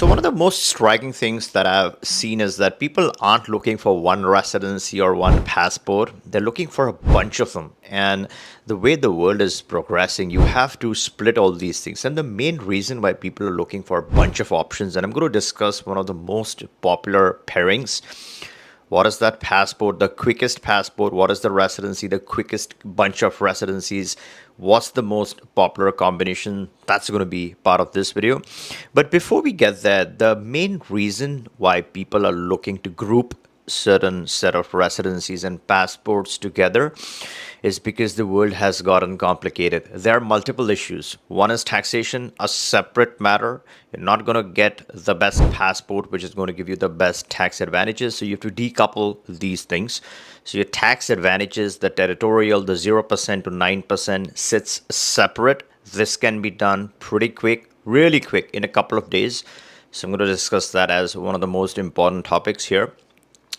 So one of the most striking things that I've seen is that people aren't looking for one residency or one passport. They're looking for a bunch of them. And the way the world is progressing, you have to split all these things. And the main reason why people are looking for a bunch of options, and I'm going to discuss one of the most popular pairings. What is that passport? The quickest passport? What is the residency? The quickest bunch of residencies? What's the most popular combination? That's going to be part of this video. But before we get there, the main reason why people are looking to group certain set of residencies and passports together is because the world has gotten complicated. There are multiple issues. One is taxation, a separate matter. You're not going to get the best passport, which is going to give you the best tax advantages. So you have to decouple these things. So your tax advantages, the territorial, the 0% to 9% sits separate. This can be done pretty quick, really quick, in a couple of days. So I'm going to discuss that as one of the most important topics here.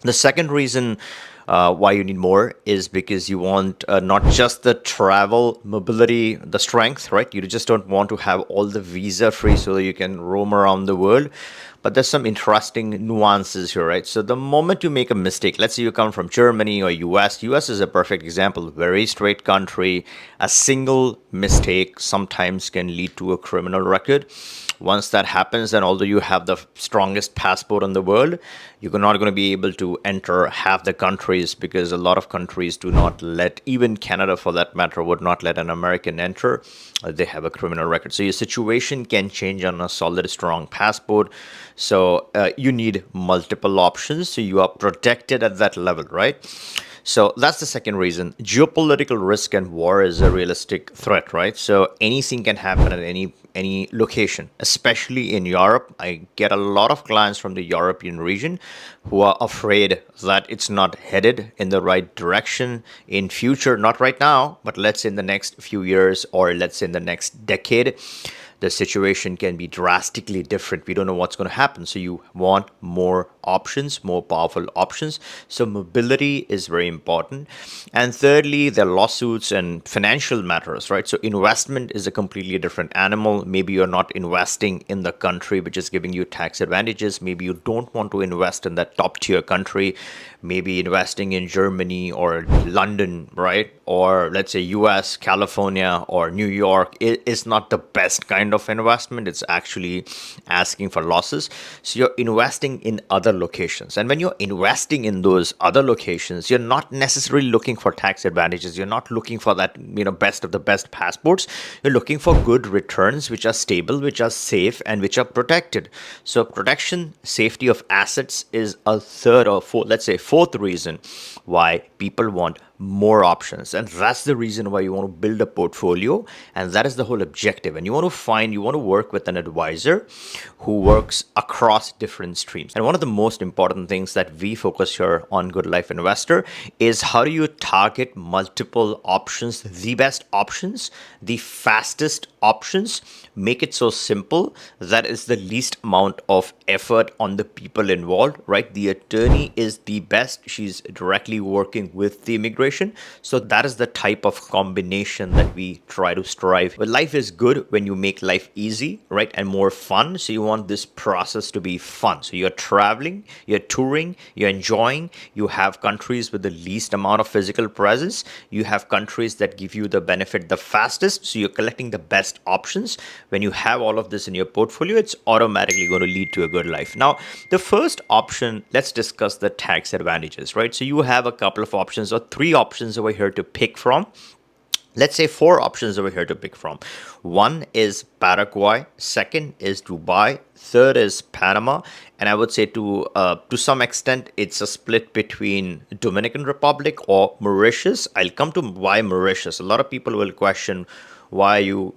The second reason why you need more is because you want not just the travel mobility, the strength, right? You just don't want to have all the visa free so that you can roam around the world. But there's some interesting nuances here, right? So the moment you make a mistake, let's say you come from Germany or US is a perfect example, very straight country. A single mistake sometimes can lead to a criminal record. Once that happens, then although you have the strongest passport in the world, you're not going to be able to enter half the countries because a lot of countries do not let, even Canada for that matter, would not let an American enter. They have a criminal record. So your situation can change on a solid, strong passport. So you need multiple options so you are protected at that level, right? So that's the second reason. Geopolitical risk and war is a realistic threat, right? So anything can happen at any location, especially in Europe. I get a lot of clients from the European region who are afraid that it's not headed in the right direction in future, not right now, but let's say in the next few years or let's say in the next decade. The situation can be drastically different. We don't know what's going to happen. So you want more options, more powerful options. So mobility is very important. And thirdly, the lawsuits and financial matters, right? So investment is a completely different animal. Maybe you're not investing in the country which is giving you tax advantages. Maybe you don't want to invest in that top tier country. Maybe investing in Germany or London, right? Or let's say US, California, or New York is not the best kind of investment. It's actually asking for losses. So you're investing in other locations. And when you're investing in those other locations, you're not necessarily looking for tax advantages. You're not looking for that, best of the best passports. You're looking for good returns, which are stable, which are safe, and which are protected. So protection, safety of assets is a third or fourth, let's say fourth reason why people want more options. And that's the reason why you want to build a portfolio. And that is the whole objective. And you want to work with an advisor who works across different streams. And one of the most important things that we focus here on Good Life Investor is how do you target multiple options, the best options, the fastest options, make it so simple that is the least amount of effort on the people involved, right? The attorney is the best. She's directly working with the immigration. So that is the type of combination that we try to strive. But life is good when you make life easy, right? And more fun. So you want this process to be fun. So you're traveling, you're touring, you're enjoying, you have countries with the least amount of physical presence. You have countries that give you the benefit the fastest. So you're collecting the best options. When you have all of this in your portfolio, it's automatically going to lead to a good life. Now, the first option, let's discuss the tax advantages, right? So you have a couple of options or three options over here to pick from. Let's say four options over here to pick from. One is Paraguay, second is Dubai, third is Panama, and I would say to some extent it's a split between Dominican Republic or Mauritius. I'll come to why Mauritius. A lot of people will question why you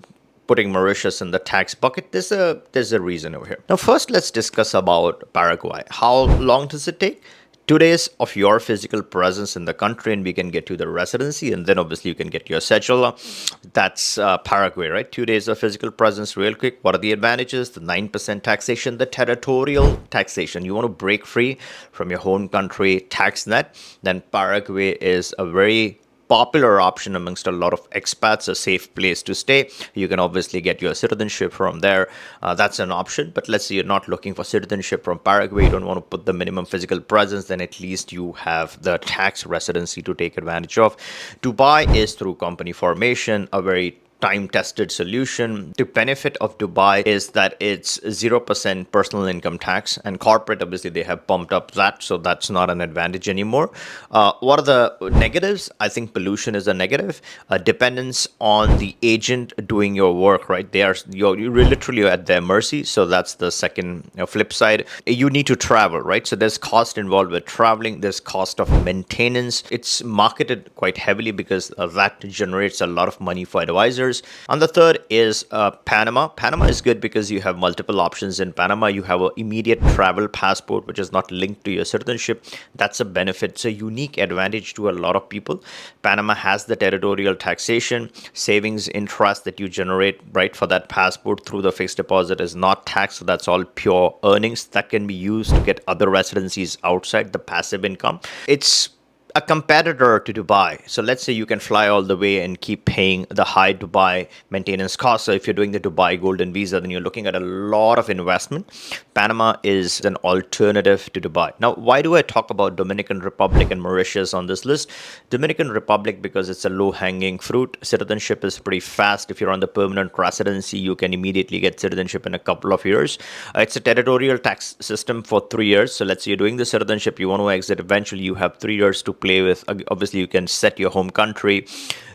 putting Mauritius in the tax bucket. There's a reason over here. Now, first, let's discuss about Paraguay. How long does it take? 2 days of your physical presence in the country, and we can get you the residency, and then obviously you can get your cedula. That's Paraguay, right? 2 days of physical presence, real quick. What are the advantages? The 9% taxation, the territorial taxation. You want to break free from your home country tax net, then Paraguay is a very popular option amongst a lot of expats, a safe place to stay. You can obviously get your citizenship from there. That's an option. But let's say you're not looking for citizenship from Paraguay, you don't want to put the minimum physical presence, then at least you have the tax residency to take advantage of. Dubai is through company formation, a very time tested solution. The benefit of Dubai is that it's 0% personal income tax, and corporate, obviously, they have bumped up that, so that's not an advantage anymore. What are the negatives? I think pollution is a negative. Dependence on the agent doing your work, right? You're literally at their mercy, so that's the second flip side. You need to travel, right? So there's cost involved with traveling, there's cost of maintenance. It's marketed quite heavily because that generates a lot of money for advisors. And the third is Panama. Panama is good because you have multiple options in Panama. You have an immediate travel passport, which is not linked to your citizenship. That's a benefit. It's a unique advantage to a lot of people. Panama has the territorial taxation, savings interest that you generate right for that passport through the fixed deposit is not taxed. So that's all pure earnings that can be used to get other residencies outside the passive income. It's a competitor to Dubai. So let's say you can fly all the way and keep paying the high Dubai maintenance cost. So if you're doing the Dubai Golden Visa, then you're looking at a lot of investment. Panama is an alternative to Dubai. Now, why do I talk about Dominican Republic and Mauritius on this list? Dominican Republic, because it's a low-hanging fruit. Citizenship is pretty fast. If you're on the permanent residency, you can immediately get citizenship in a couple of years. It's a territorial tax system for 3 years. So let's say you're doing the citizenship, you want to exit eventually, you have 3 years to play with. Obviously, you can set your home country,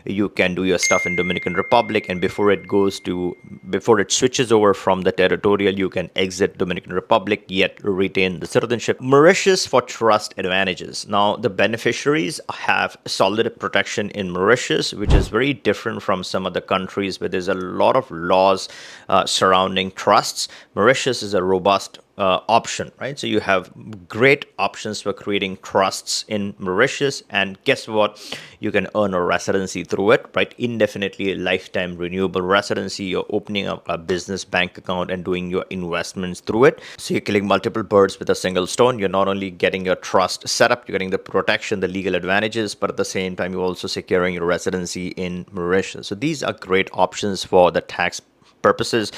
you can do your stuff in Dominican Republic, and before it switches over from the territorial, you can exit Dominican Republic yet retain the citizenship. Mauritius for trust advantages. Now, the beneficiaries have solid protection in Mauritius, which is very different from some other countries where there's a lot of laws surrounding trusts. Mauritius is a robust option, right? So you have great options for creating trusts in Mauritius, and guess what? You can earn a residency through it, right? Indefinitely, a lifetime renewable residency. You're opening up a business bank account and doing your investments through it. So you're killing multiple birds with a single stone. You're not only getting your trust set up, you're getting the protection, the legal advantages, but at the same time, you're also securing your residency in Mauritius. So these are great options for the tax purposes.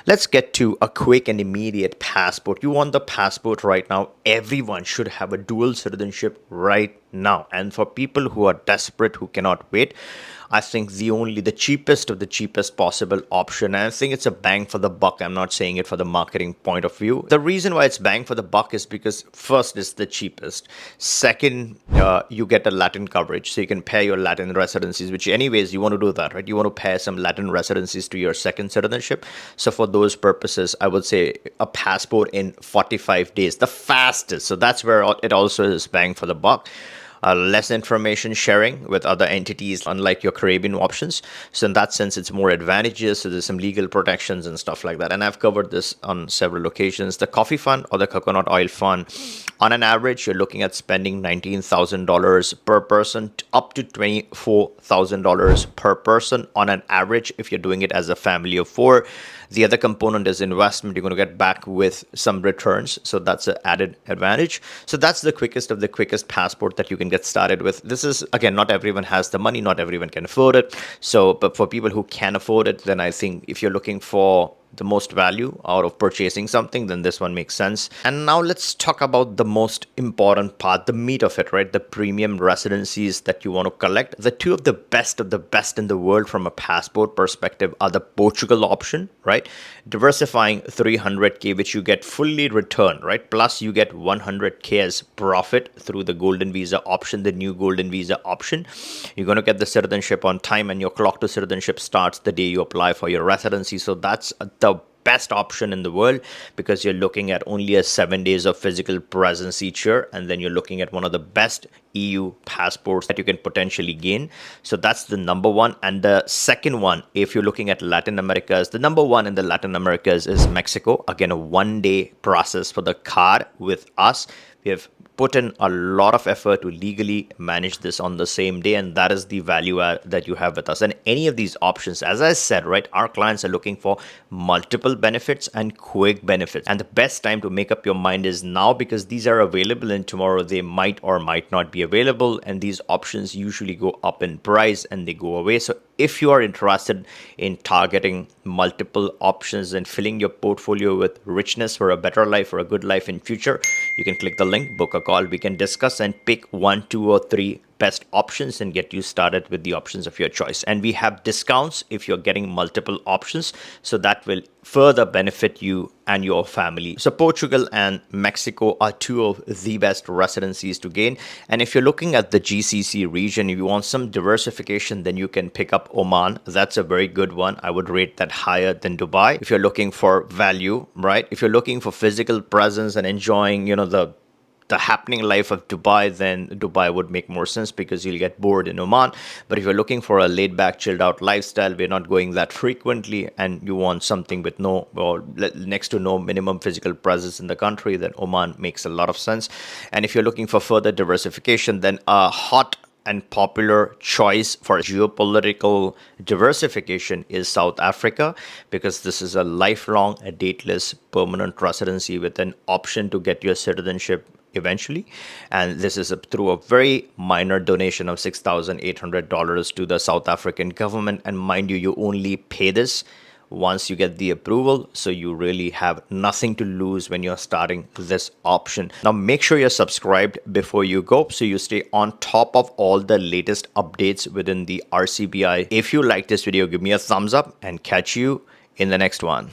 Let's get to a quick and immediate passport. You want the passport right now. Everyone should have a dual citizenship right now. And for people who are desperate, who cannot wait, I think the cheapest of the cheapest possible option, and I think it's a bang for the buck. I'm not saying it for the marketing point of view. The reason why it's bang for the buck is because first, it's the cheapest. Second, you get a Latin coverage, so you can pair your Latin residencies, which anyways, you want to do that, right? You want to pair some Latin residencies to your second citizenship. So for those purposes, I would say a passport in 45 days, the fastest. So that's where it also is bang for the buck. Less information sharing with other entities, unlike your Caribbean options. So in that sense, it's more advantageous. So there's some legal protections and stuff like that. And I've covered this on several occasions. The coffee fund or the coconut oil fund, on an average, you're looking at spending $19,000 per person up to $24,000 per person on an average if you're doing it as a family of four. The other component is investment. You're going to get back with some returns. So that's an added advantage. So that's the quickest of the quickest passport that you can get started with. This is, again, not everyone has the money. Not everyone can afford it. So, but for people who can afford it, then I think if you're looking for the most value out of purchasing something, then this one makes sense. And now let's talk about the most important part, the meat of it, right? The premium residencies that you want to collect. The two of the best in the world from a passport perspective are the Portugal option, right? Diversifying 300K, which you get fully returned, right? Plus you get 100K as profit through the Golden Visa option, the new Golden Visa option. You're going to get the citizenship on time, and your clock to citizenship starts the day you apply for your residency. So that's the best option in the world, because you're looking at only 7 days of physical presence each year, and then you're looking at one of the best EU passports that you can potentially gain. So that's the number one. And the second one, if you're looking at Latin Americas, the number one in the Latin Americas is Mexico. Again, a 1-day process for the card with us. We have put in a lot of effort to legally manage this on the same day, and that is the value add that you have with us. And any of these options, as I said, right, our clients are looking for multiple benefits and quick benefits, and the best time to make up your mind is now, because these are available, and tomorrow they might or might not be available, and these options usually go up in price and they go away. So if you are interested in targeting multiple options and filling your portfolio with richness for a better life or a good life in future, you can click the link, book a call. We can discuss and pick one, two, or three best options and get you started with the options of your choice. And we have discounts if you're getting multiple options, so that will further benefit you and your family. So Portugal and Mexico are two of the best residencies to gain. And if you're looking at the GCC region, if you want some diversification, then you can pick up Oman. That's a very good one. I would rate that higher than Dubai. If you're looking for value, right? If you're looking for physical presence and enjoying, the happening life of Dubai, then Dubai would make more sense because you'll get bored in Oman. But if you're looking for a laid back, chilled out lifestyle, we're not going that frequently, and you want something with no or next to no minimum physical presence in the country, then Oman makes a lot of sense. And if you're looking for further diversification, then a hot and popular choice for geopolitical diversification is South Africa, because this is a lifelong, a dateless, permanent residency with an option to get your citizenship eventually. And this is through a very minor donation of $6,800 to the South African government. And mind you, you only pay this once you get the approval, so you really have nothing to lose when you're starting this option. Now make sure you're subscribed before you go, so you stay on top of all the latest updates within the RCBI. If you like this video, give me a thumbs up and catch you in the next one.